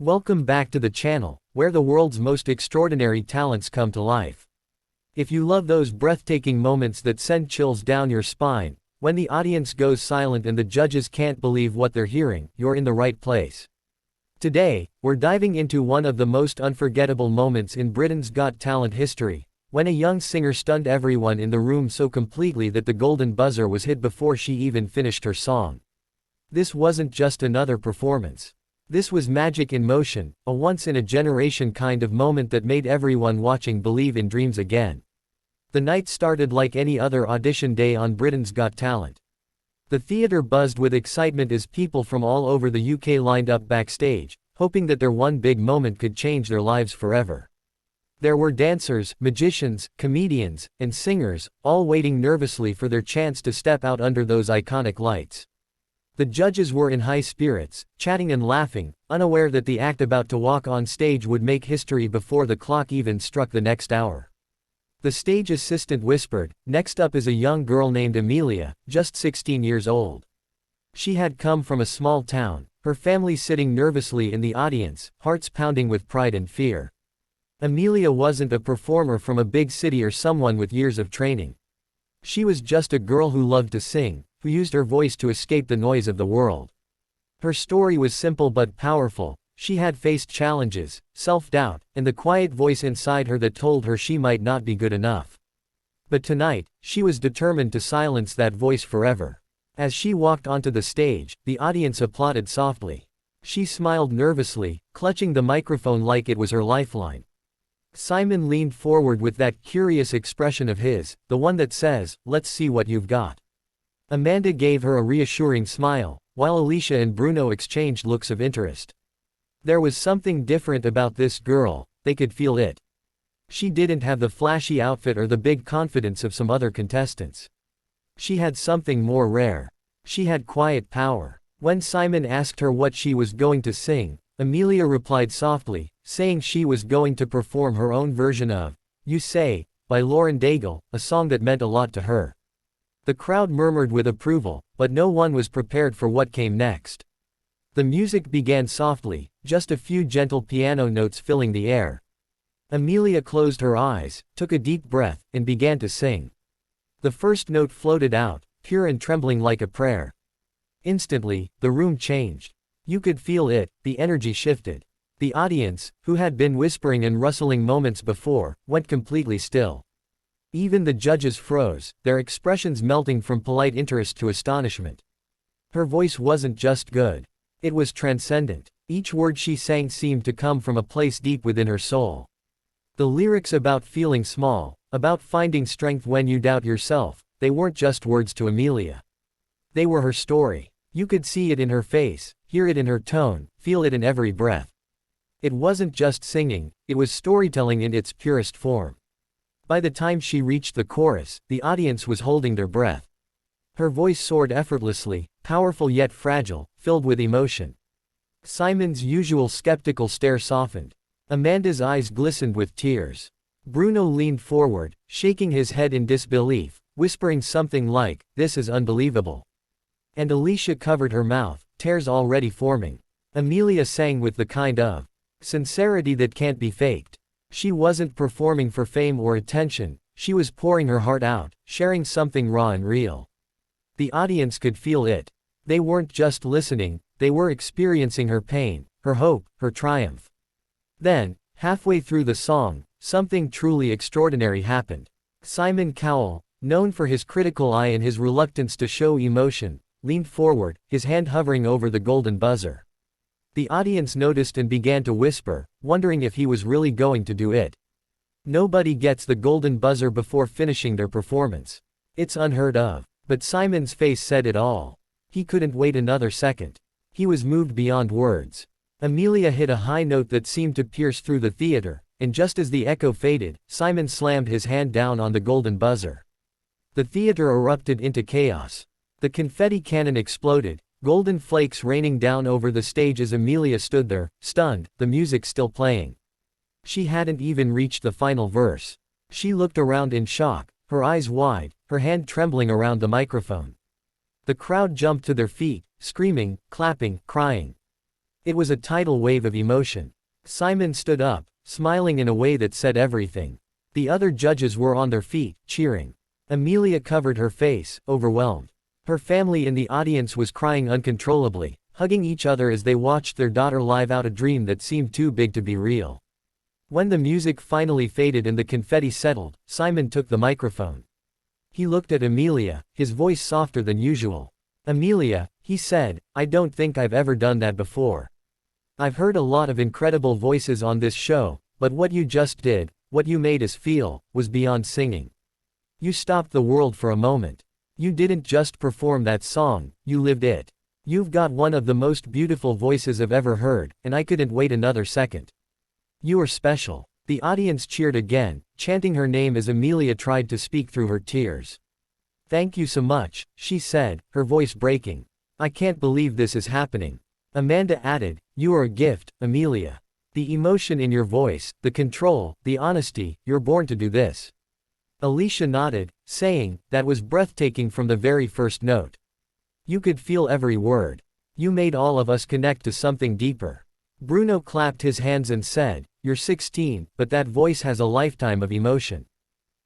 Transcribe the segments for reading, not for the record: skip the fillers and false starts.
Welcome back to the channel, where the world's most extraordinary talents come to life. If you love those breathtaking moments that send chills down your spine, when the audience goes silent and the judges can't believe what they're hearing, you're in the right place. Today, we're diving into one of the most unforgettable moments in Britain's Got Talent history, when a young singer stunned everyone in the room so completely that the golden buzzer was hit before she even finished her song. This wasn't just another performance. This was magic in motion, a once-in-a-generation kind of moment that made everyone watching believe in dreams again. The night started like any other audition day on Britain's Got Talent. The theatre buzzed with excitement as people from all over the UK lined up backstage, hoping that their one big moment could change their lives forever. There were dancers, magicians, comedians, and singers, all waiting nervously for their chance to step out under those iconic lights. The judges were in high spirits, chatting and laughing, unaware that the act about to walk on stage would make history before the clock even struck the next hour. The stage assistant whispered, "Next up is a young girl named Amelia, just 16 years old. She had come from a small town, her family sitting nervously in the audience, hearts pounding with pride and fear. Amelia wasn't a performer from a big city or someone with years of training. She was just a girl who loved to sing, who used her voice to escape the noise of the world. Her story was simple but powerful. She had faced challenges, self-doubt, and the quiet voice inside her that told her she might not be good enough. But tonight, she was determined to silence that voice forever. As she walked onto the stage, the audience applauded softly. She smiled nervously, clutching the microphone like it was her lifeline. Simon leaned forward with that curious expression of his, the one that says, "Let's see what you've got." Amanda gave her a reassuring smile, while Alicia and Bruno exchanged looks of interest. There was something different about this girl, they could feel it. She didn't have the flashy outfit or the big confidence of some other contestants. She had something more rare. She had quiet power. When Simon asked her what she was going to sing, Amelia replied softly, saying she was going to perform her own version of "You Say" by Lauren Daigle, a song that meant a lot to her. The crowd murmured with approval, but no one was prepared for what came next. The music began softly, just a few gentle piano notes filling the air. Amelia closed her eyes, took a deep breath, and began to sing. The first note floated out, pure and trembling like a prayer. Instantly, the room changed. You could feel it, the energy shifted. The audience, who had been whispering and rustling moments before, went completely still. Even the judges froze, their expressions melting from polite interest to astonishment. Her voice wasn't just good. It was transcendent. Each word she sang seemed to come from a place deep within her soul. The lyrics about feeling small, about finding strength when you doubt yourself, they weren't just words to Amelia. They were her story. You could see it in her face, hear it in her tone, feel it in every breath. It wasn't just singing, it was storytelling in its purest form. By the time she reached the chorus, the audience was holding their breath. Her voice soared effortlessly, powerful yet fragile, filled with emotion. Simon's usual skeptical stare softened. Amanda's eyes glistened with tears. Bruno leaned forward, shaking his head in disbelief, whispering something like, "This is unbelievable." And Alicia covered her mouth, tears already forming. Amelia sang with the kind of sincerity that can't be faked. She wasn't performing for fame or attention, she was pouring her heart out, sharing something raw and real. The audience could feel it. They weren't just listening, they were experiencing her pain, her hope, her triumph. Then, halfway through the song, something truly extraordinary happened. Simon Cowell, known for his critical eye and his reluctance to show emotion, leaned forward, his hand hovering over the golden buzzer. The audience noticed and began to whisper, wondering if he was really going to do it. Nobody gets the golden buzzer before finishing their performance. It's unheard of. But Simon's face said it all. He couldn't wait another second. He was moved beyond words. Amelia hit a high note that seemed to pierce through the theater, and just as the echo faded, Simon slammed his hand down on the golden buzzer. The theater erupted into chaos. The confetti cannon exploded, golden flakes raining down over the stage as Amelia stood there, stunned, the music still playing. She hadn't even reached the final verse. She looked around in shock, her eyes wide, her hand trembling around the microphone. The crowd jumped to their feet, screaming, clapping, crying. It was a tidal wave of emotion. Simon stood up, smiling in a way that said everything. The other judges were on their feet, cheering. Amelia covered her face, overwhelmed. Her family in the audience was crying uncontrollably, hugging each other as they watched their daughter live out a dream that seemed too big to be real. When the music finally faded and the confetti settled, Simon took the microphone. He looked at Amelia, his voice softer than usual. "Amelia," he said, "I don't think I've ever done that before. I've heard a lot of incredible voices on this show, but what you just did, what you made us feel, was beyond singing. You stopped the world for a moment. You didn't just perform that song, you lived it. You've got one of the most beautiful voices I've ever heard, and I couldn't wait another second. You are special." The audience cheered again, chanting her name as Amelia tried to speak through her tears. "Thank you so much," she said, her voice breaking. "I can't believe this is happening." Amanda added, "You are a gift, Amelia. The emotion in your voice, the control, the honesty, you're born to do this." Alicia nodded, saying, "That was breathtaking from the very first note. You could feel every word. You made all of us connect to something deeper." Bruno clapped his hands and said, "You're 16, but that voice has a lifetime of emotion.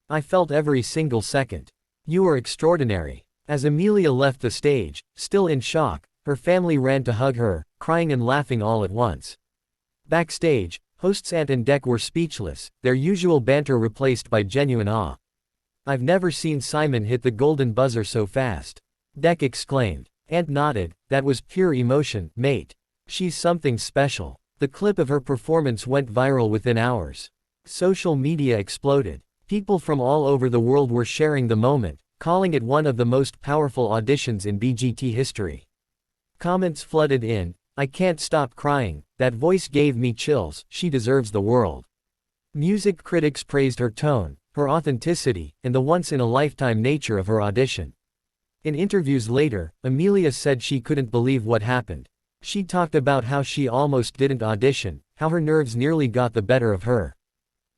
I felt every single second. You are extraordinary." As Amelia left the stage, still in shock, her family ran to hug her, crying and laughing all at once. Backstage, hosts Ant and Dec were speechless, their usual banter replaced by genuine awe. "I've never seen Simon hit the golden buzzer so fast," Dec exclaimed. Ant nodded, "That was pure emotion, mate. She's something special." The clip of her performance went viral within hours. Social media exploded. People from all over the world were sharing the moment, calling it one of the most powerful auditions in BGT history. Comments flooded in, "I can't stop crying, that voice gave me chills, she deserves the world." Music critics praised her tone, her authenticity, and the once-in-a-lifetime nature of her audition. In interviews later, Amelia said she couldn't believe what happened. She talked about how she almost didn't audition, how her nerves nearly got the better of her.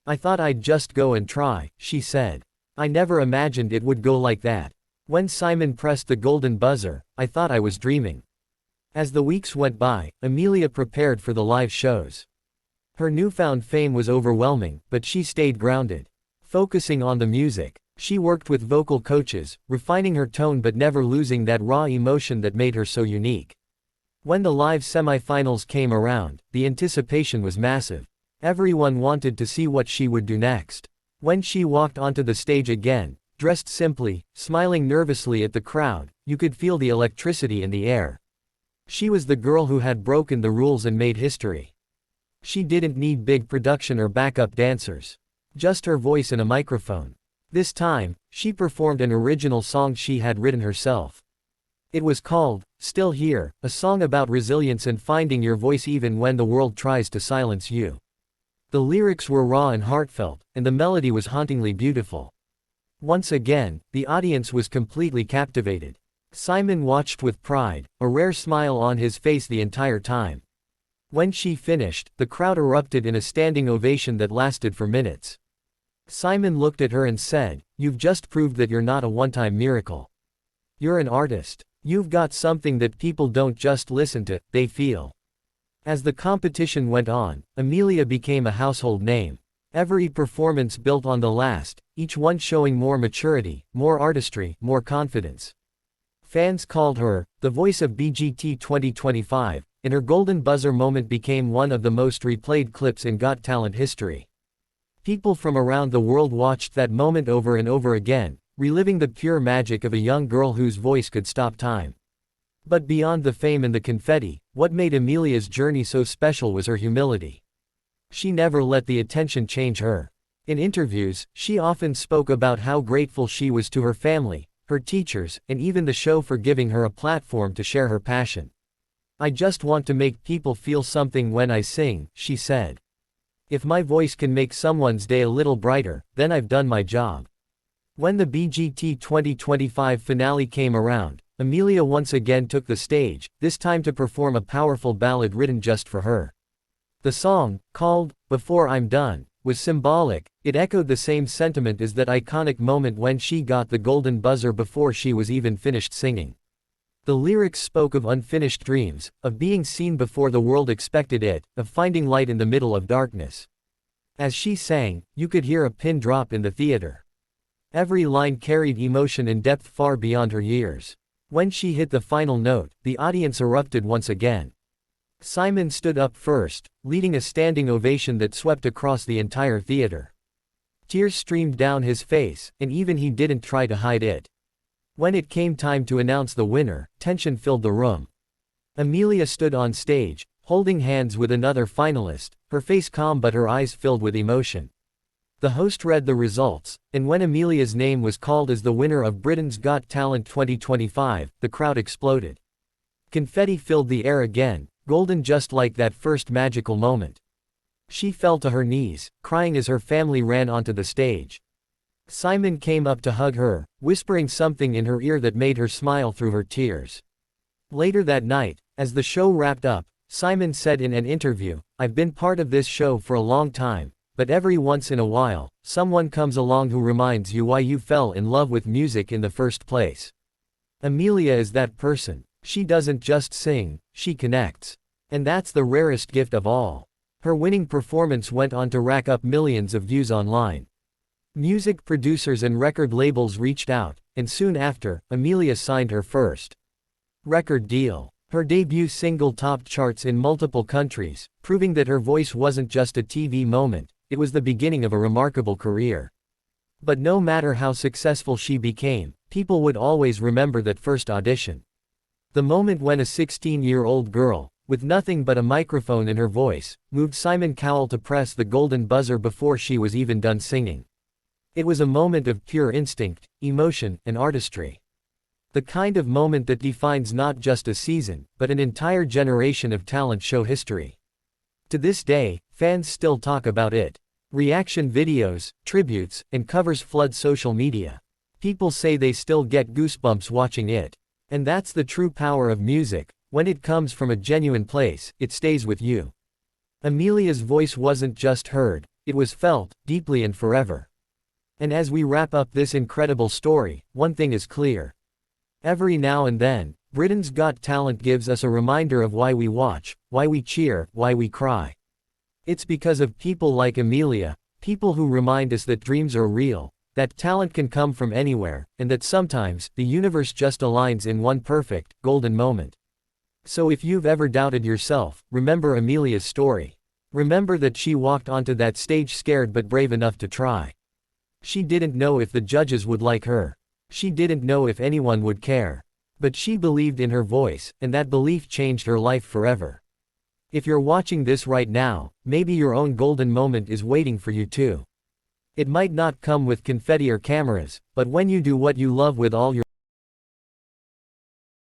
"I thought I'd just go and try," she said. "I never imagined it would go like that. When Simon pressed the golden buzzer, I thought I was dreaming." As the weeks went by, Amelia prepared for the live shows. Her newfound fame was overwhelming, but she stayed grounded. Focusing on the music, she worked with vocal coaches, refining her tone but never losing that raw emotion that made her so unique. When the live semifinals came around, the anticipation was massive. Everyone wanted to see what she would do next. When she walked onto the stage again, dressed simply, smiling nervously at the crowd, you could feel the electricity in the air. She was the girl who had broken the rules and made history. She didn't need big production or backup dancers. Just her voice and a microphone. This time, she performed an original song she had written herself. It was called, "Still Here," a song about resilience and finding your voice even when the world tries to silence you. The lyrics were raw and heartfelt, and the melody was hauntingly beautiful. Once again, the audience was completely captivated. Simon watched with pride, a rare smile on his face the entire time. When she finished, the crowd erupted in a standing ovation that lasted for minutes. Simon looked at her and said, "You've just proved that you're not a one-time miracle. You're an artist. You've got something that people don't just listen to, they feel." As the competition went on, Amelia became a household name. Every performance built on the last, each one showing more maturity, more artistry, more confidence. Fans called her the voice of BGT 2025, and her golden buzzer moment became one of the most replayed clips in Got Talent history. People from around the world watched that moment over and over again, reliving the pure magic of a young girl whose voice could stop time. But beyond the fame and the confetti, what made Amelia's journey so special was her humility. She never let the attention change her. In interviews, she often spoke about how grateful she was to her family, her teachers, and even the show for giving her a platform to share her passion. "I just want to make people feel something when I sing," she said. "If my voice can make someone's day a little brighter, then I've done my job." When the BGT 2025 finale came around, Amelia once again took the stage, this time to perform a powerful ballad written just for her. The song, called "Before I'm Done," was symbolic. It echoed the same sentiment as that iconic moment when she got the golden buzzer before she was even finished singing. The lyrics spoke of unfinished dreams, of being seen before the world expected it, of finding light in the middle of darkness. As she sang, you could hear a pin drop in the theater. Every line carried emotion and depth far beyond her years. When she hit the final note, the audience erupted once again. Simon stood up first, leading a standing ovation that swept across the entire theater. Tears streamed down his face, and even he didn't try to hide it. When it came time to announce the winner, tension filled the room. Amelia stood on stage, holding hands with another finalist, her face calm but her eyes filled with emotion. The host read the results, and when Amelia's name was called as the winner of Britain's Got Talent 2025, the crowd exploded. Confetti filled the air again, golden just like that first magical moment. She fell to her knees, crying as her family ran onto the stage. Simon came up to hug her, whispering something in her ear that made her smile through her tears. Later that night, as the show wrapped up, Simon said in an interview, "I've been part of this show for a long time, but every once in a while, someone comes along who reminds you why you fell in love with music in the first place." Amelia is that person. She doesn't just sing, she connects. And that's the rarest gift of all. Her winning performance went on to rack up millions of views online. Music producers and record labels reached out, and soon after, Amelia signed her first record deal. Her debut single topped charts in multiple countries, proving that her voice wasn't just a TV moment, it was the beginning of a remarkable career. But no matter how successful she became, people would always remember that first audition. The moment when a 16-year-old girl, with nothing but a microphone in her voice, moved Simon Cowell to press the golden buzzer before she was even done singing. It was a moment of pure instinct, emotion, and artistry. The kind of moment that defines not just a season, but an entire generation of talent show history. To this day, fans still talk about it. Reaction videos, tributes, and covers flood social media. People say they still get goosebumps watching it. And that's the true power of music. When it comes from a genuine place, it stays with you. Amelia's voice wasn't just heard, it was felt, deeply and forever. And as we wrap up this incredible story, one thing is clear. Every now and then, Britain's Got Talent gives us a reminder of why we watch, why we cheer, why we cry. It's because of people like Amelia, people who remind us that dreams are real, that talent can come from anywhere, and that sometimes, the universe just aligns in one perfect, golden moment. So if you've ever doubted yourself, remember Amelia's story. Remember that she walked onto that stage scared but brave enough to try. She didn't know if the judges would like her. She didn't know if anyone would care. But she believed in her voice, and that belief changed her life forever. If you're watching this right now, maybe your own golden moment is waiting for you too. It might not come with confetti or cameras, but when you do what you love with all your